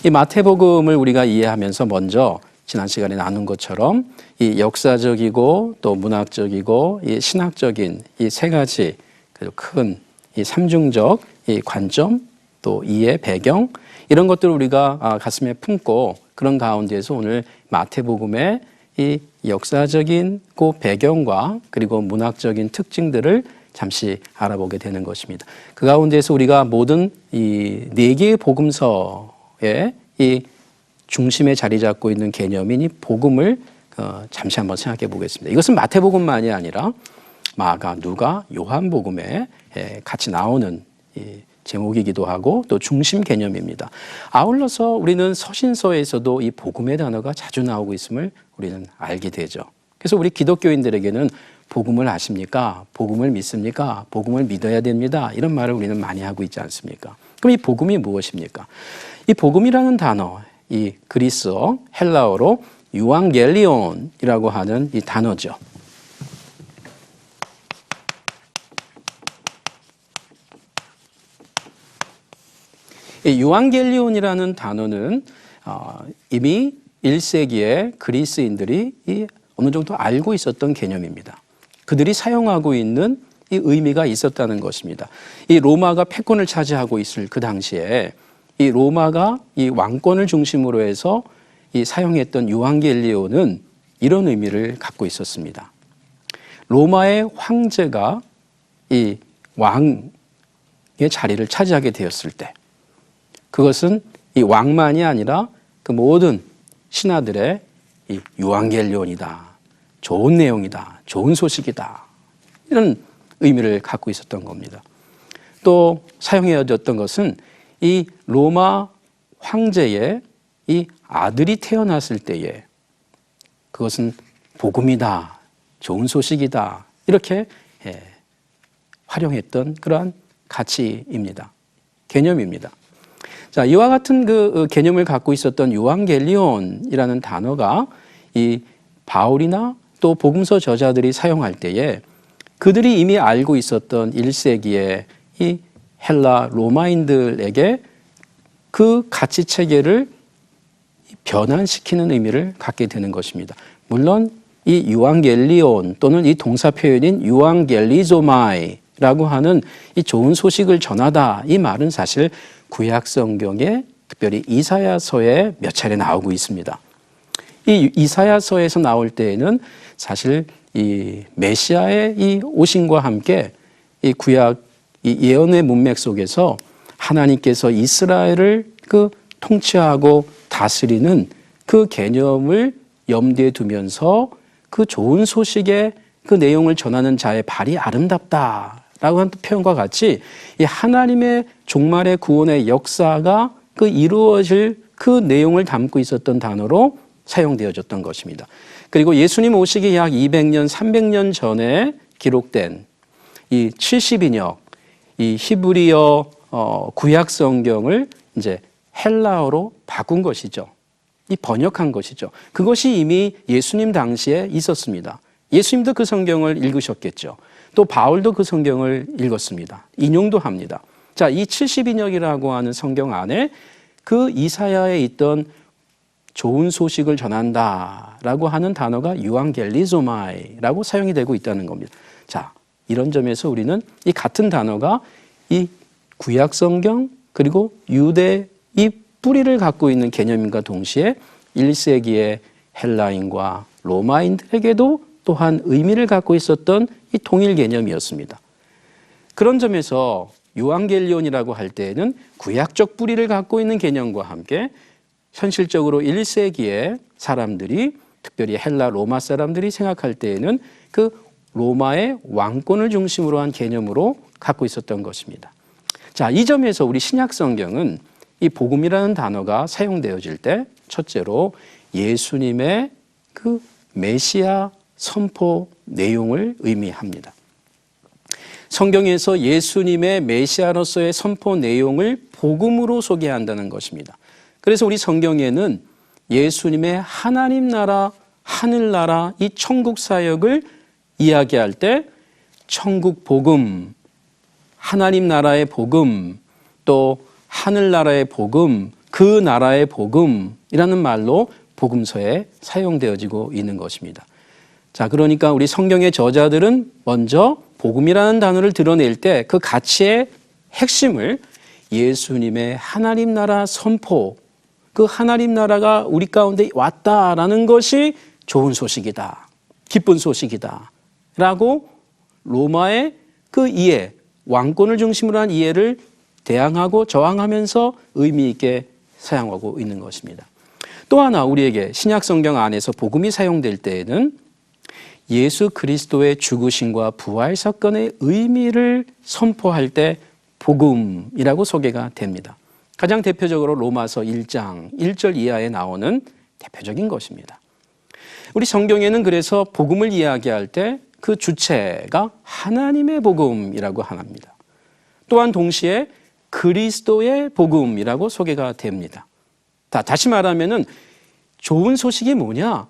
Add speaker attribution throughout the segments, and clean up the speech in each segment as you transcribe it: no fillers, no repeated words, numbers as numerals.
Speaker 1: 이 마태복음을 우리가 이해하면서 먼저 지난 시간에 나눈 것처럼 이 역사적이고 또 문학적이고 이 신학적인 이 세 가지 큰 이 삼중적 이 관점 또 이해 배경 이런 것들을 우리가 가슴에 품고 그런 가운데에서 오늘 마태복음의 이 역사적인 그 배경과 그리고 문학적인 특징들을 잠시 알아보게 되는 것입니다. 그 가운데에서 우리가 모든 이 네 개의 복음서의 이 중심에 자리 잡고 있는 개념인 이 복음을 잠시 한번 생각해 보겠습니다. 이것은 마태복음만이 아니라 마가, 누가, 요한복음에 같이 나오는 이 제목이기도 하고 또 중심 개념입니다. 아울러서 우리는 서신서에서도 이 복음의 단어가 자주 나오고 있음을 우리는 알게 되죠. 그래서 우리 기독교인들에게는 복음을 아십니까? 복음을 믿습니까? 복음을 믿어야 됩니다. 이런 말을 우리는 많이 하고 있지 않습니까? 그럼 이 복음이 무엇입니까? 이 복음이라는 단어, 이 그리스어, 헬라어로 유앙겔리온이라고 하는 이 단어죠. 이 유앙겔리온이라는 단어는 이미 1세기에 그리스인들이 어느 정도 알고 있었던 개념입니다. 그들이 사용하고 있는 이 의미가 있었다는 것입니다. 이 로마가 패권을 차지하고 있을 그 당시에 이 로마가 이 왕권을 중심으로 해서 이 사용했던 유앙겔리온은 이런 의미를 갖고 있었습니다. 로마의 황제가 이 왕의 자리를 차지하게 되었을 때 그것은 이 왕만이 아니라 그 모든 신하들의 이 유앙겔리온이다. 좋은 내용이다. 좋은 소식이다. 이런 의미를 갖고 있었던 겁니다. 또 사용해졌던 것은 이 로마 황제의 이 아들이 태어났을 때에 그것은 복음이다. 좋은 소식이다. 이렇게 활용했던 그러한 가치입니다. 개념입니다. 자, 이와 같은 그 개념을 갖고 있었던 유앙겔리온이라는 단어가 이 바울이나 또 복음서 저자들이 사용할 때에 그들이 이미 알고 있었던 1세기의 이 헬라 로마인들에게 그 가치 체계를 변환시키는 의미를 갖게 되는 것입니다. 물론 이 유앙겔리온 또는 이 동사 표현인 유앙겔리조마이라고 하는 이 좋은 소식을 전하다 이 말은 사실 구약 성경에 특별히 이사야서에 몇 차례 나오고 있습니다. 이 이사야서에서 나올 때에는 사실 이 메시아의 이 오심과 함께 이 구약 이 예언의 문맥 속에서 하나님께서 이스라엘을 그 통치하고 다스리는 그 개념을 염두에 두면서 그 좋은 소식의 그 내용을 전하는 자의 발이 아름답다라고 하는 표현과 같이 이 하나님의 종말의 구원의 역사가 그 이루어질 그 내용을 담고 있었던 단어로 사용되어졌던 것입니다. 그리고 예수님 오시기 약 200년, 300년 전에 기록된 이 70인역, 이 히브리어 구약 성경을 이제 헬라어로 바꾼 것이죠. 이 번역한 것이죠. 그것이 이미 예수님 당시에 있었습니다. 예수님도 그 성경을 읽으셨겠죠. 또 바울도 그 성경을 읽었습니다. 인용도 합니다. 자, 이 70인역이라고 하는 성경 안에 그 이사야에 있던 좋은 소식을 전한다라고 하는 단어가 유앙겔리조마이라고 사용이 되고 있다는 겁니다. 자, 이런 점에서 우리는 이 같은 단어가 이 구약 성경 그리고 유대 이 뿌리를 갖고 있는 개념인과 동시에 1세기의 헬라인과 로마인들에게도 또한 의미를 갖고 있었던 이 통일 개념이었습니다. 그런 점에서 유앙겔리온이라고 할 때에는 구약적 뿌리를 갖고 있는 개념과 함께 현실적으로 1세기의 사람들이 특별히 헬라 로마 사람들이 생각할 때에는 그 로마의 왕권을 중심으로 한 개념으로 갖고 있었던 것입니다. 자, 이 점에서 우리 신약 성경은 이 복음이라는 단어가 사용되어질 때 첫째로 예수님의 그 메시아 선포 내용을 의미합니다. 성경에서 예수님의 메시아로서의 선포 내용을 복음으로 소개한다는 것입니다. 그래서 우리 성경에는 예수님의 하나님 나라, 하늘나라, 이 천국 사역을 이야기할 때 천국 복음, 하나님 나라의 복음, 또 하늘나라의 복음, 그 그 나라의 복음이라는 말로 복음서에 사용되어지고 있는 것입니다. 자, 그러니까 우리 성경의 저자들은 먼저 복음이라는 단어를 드러낼 때 그 가치의 핵심을 예수님의 하나님 나라 선포, 그 하나님 나라가 우리 가운데 왔다라는 것이 좋은 소식이다, 기쁜 소식이다 라고 로마의 그 이해, 왕권을 중심으로 한 이해를 대항하고 저항하면서 의미 있게 사용하고 있는 것입니다. 또 하나 우리에게 신약 성경 안에서 복음이 사용될 때에는 예수 그리스도의 죽으심과 부활 사건의 의미를 선포할 때 복음이라고 소개가 됩니다. 가장 대표적으로 로마서 1장 1절 이하에 나오는 대표적인 것입니다. 우리 성경에는 그래서 복음을 이야기할 때 그 주체가 하나님의 복음이라고 합니다. 또한 동시에 그리스도의 복음이라고 소개가 됩니다. 다시 말하면은 좋은 소식이 뭐냐?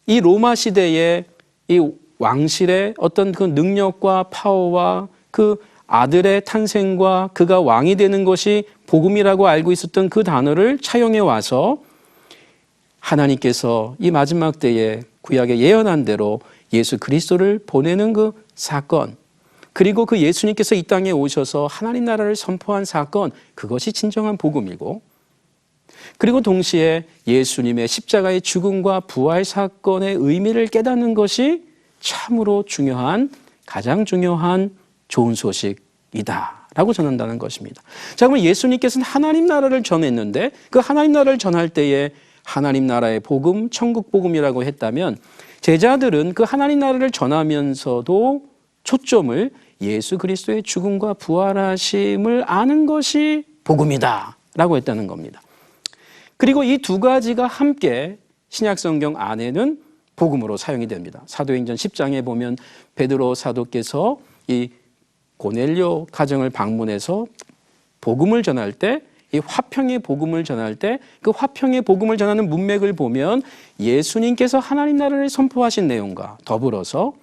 Speaker 1: 이 로마 시대의 이 왕실의 어떤 그 능력과 파워와 그 아들의 탄생과 그가 왕이 되는 것이 복음이라고 알고 있었던 그 단어를 차용해 와서 하나님께서 이 마지막 때에 구약에 예언한 대로 예수 그리스도를 보내는 그 사건, 그리고 그 예수님께서 이 땅에 오셔서 하나님 나라를 선포한 사건, 그것이 진정한 복음이고, 그리고 동시에 예수님의 십자가의 죽음과 부활 사건의 의미를 깨닫는 것이 참으로 중요한, 가장 중요한 좋은 소식이다 라고 전한다는 것입니다. 자, 그러면 예수님께서는 하나님 나라를 전했는데 그 하나님 나라를 전할 때에 하나님 나라의 복음, 천국 복음이라고 했다면 제자들은 그 하나님 나라를 전하면서도 초점을 예수 그리스도의 죽음과 부활하심을 아는 것이 복음이다 라고 했다는 겁니다. 그리고 이 두 가지가 함께 신약 성경 안에는 복음으로 사용이 됩니다. 사도행전 10장에 보면 베드로 사도께서 이 고넬료 가정을 방문해서 복음을 전할 때, 이 화평의 복음을 전할 때 그 화평의 복음을 전하는 문맥을 보면 예수님께서 하나님 나라를 선포하신 내용과 더불어서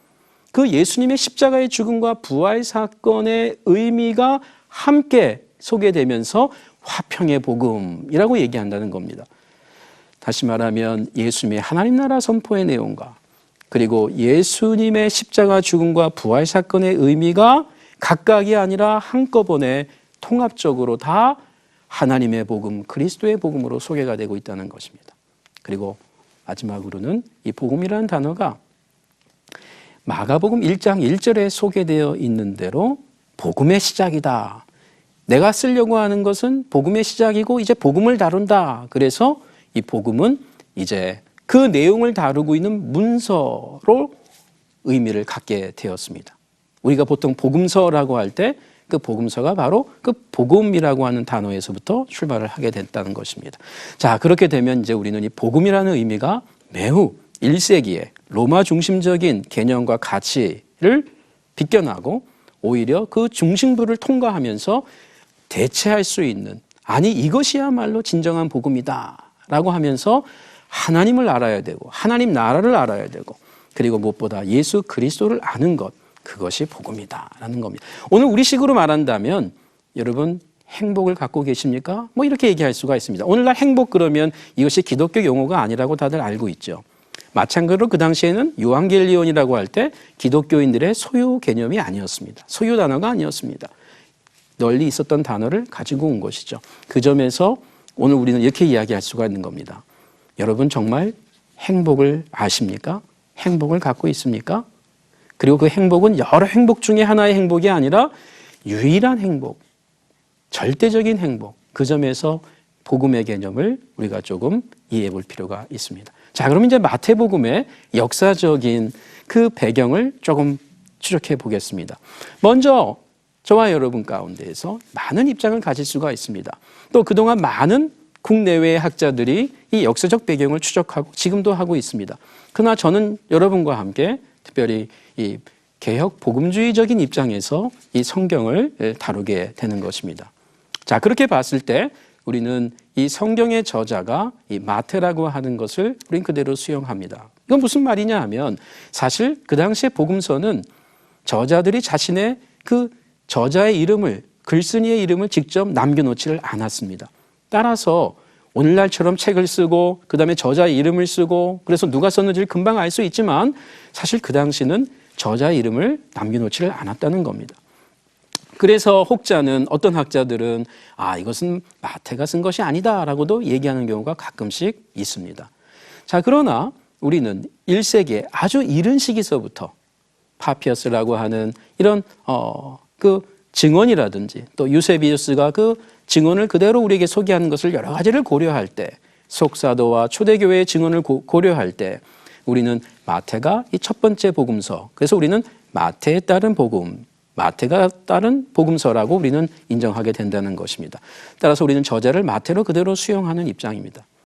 Speaker 1: 그 예수님의 십자가의 죽음과 부활 사건의 의미가 함께 소개되면서 화평의 복음이라고 얘기한다는 겁니다. 다시 말하면 예수님의 하나님 나라 선포의 내용과 그리고 예수님의 십자가 죽음과 부활 사건의 의미가 각각이 아니라 한꺼번에 통합적으로 다 하나님의 복음, 그리스도의 복음으로 소개가 되고 있다는 것입니다. 그리고 마지막으로는 이 복음이라는 단어가 마가복음 1장 1절에 소개되어 있는 대로 복음의 시작이다. 내가 쓰려고 하는 것은 복음의 시작이고 이제 복음을 다룬다. 그래서 이 복음은 이제 그 내용을 다루고 있는 문서로 의미를 갖게 되었습니다. 우리가 보통 복음서라고 할 때 그 복음서가 바로 그 복음이라고 하는 단어에서부터 출발을 하게 됐다는 것입니다. 자, 그렇게 되면 이제 우리는 이 복음이라는 의미가 매우 1세기에 로마 중심적인 개념과 가치를 비껴나고 오히려 그 중심부를 통과하면서 대체할 수 있는, 아니 이것이야말로 진정한 복음이다 라고 하면서 하나님을 알아야 되고 하나님 나라를 알아야 되고 그리고 무엇보다 예수 그리스도를 아는 것, 그것이 복음이다라는 겁니다. 오늘 우리식으로 말한다면 여러분 행복을 갖고 계십니까? 뭐 이렇게 얘기할 수가 있습니다. 오늘날 행복 그러면 이것이 기독교 용어가 아니라고 다들 알고 있죠. 마찬가지로 그 당시에는 유앙겔리온이라고 할 때 기독교인들의 소유 개념이 아니었습니다. 소유 단어가 아니었습니다. 널리 있었던 단어를 가지고 온 것이죠. 그 점에서 오늘 우리는 이렇게 이야기할 수가 있는 겁니다. 여러분 정말 행복을 아십니까? 행복을 갖고 있습니까? 그리고 그 행복은 여러 행복 중에 하나의 행복이 아니라 유일한 행복, 절대적인 행복. 그 점에서 복음의 개념을 우리가 조금 이해해 볼 필요가 있습니다. 자, 그럼 이제 마태복음의 역사적인 그 배경을 조금 추적해 보겠습니다. 먼저 저와 여러분 가운데에서 많은 입장을 가질 수가 있습니다. 또 그동안 많은 국내외의 학자들이 이 역사적 배경을 추적하고 지금도 하고 있습니다. 그러나 저는 여러분과 함께 특별히 이 개혁 복음주의적인 입장에서 이 성경을 다루게 되는 것입니다. 자, 그렇게 봤을 때 우리는 이 성경의 저자가 이 마태라고 하는 것을 우린 그대로 수용합니다. 이건 무슨 말이냐 하면 사실 그 당시에 복음서는 저자들이 자신의 그 저자의 이름을, 글쓴이의 이름을 직접 남겨놓지를 않았습니다. 따라서 오늘날처럼 책을 쓰고 그다음에 저자 이름을 쓰고 그래서 누가 썼는지를 금방 알 수 있지만 사실 그 당시는 저자 이름을 남겨놓지를 않았다는 겁니다. 그래서 혹자는 어떤 학자들은 이것은 마태가 쓴 것이 아니다라고도 얘기하는 경우가 가끔씩 있습니다. 자, 그러나 우리는 1세기에 아주 이른 시기서부터 파피어스라고 하는 이런 그 증언이라든지 또 유세비우스가 그 증언을 그대로 우리에게 소개하는 것을 여러 가지를 고려할 때 속사도와 초대교회의 증언을 고려할 때 우리는 마태가 이 첫 번째 복음서, 그래서 우리는 마태에 따른 복음, 마태가 따른 복음서라고 우리는 인정하게 된다는 것입니다. 따라서 우리는 저자를 마태로 그대로 수용하는 입장입니다.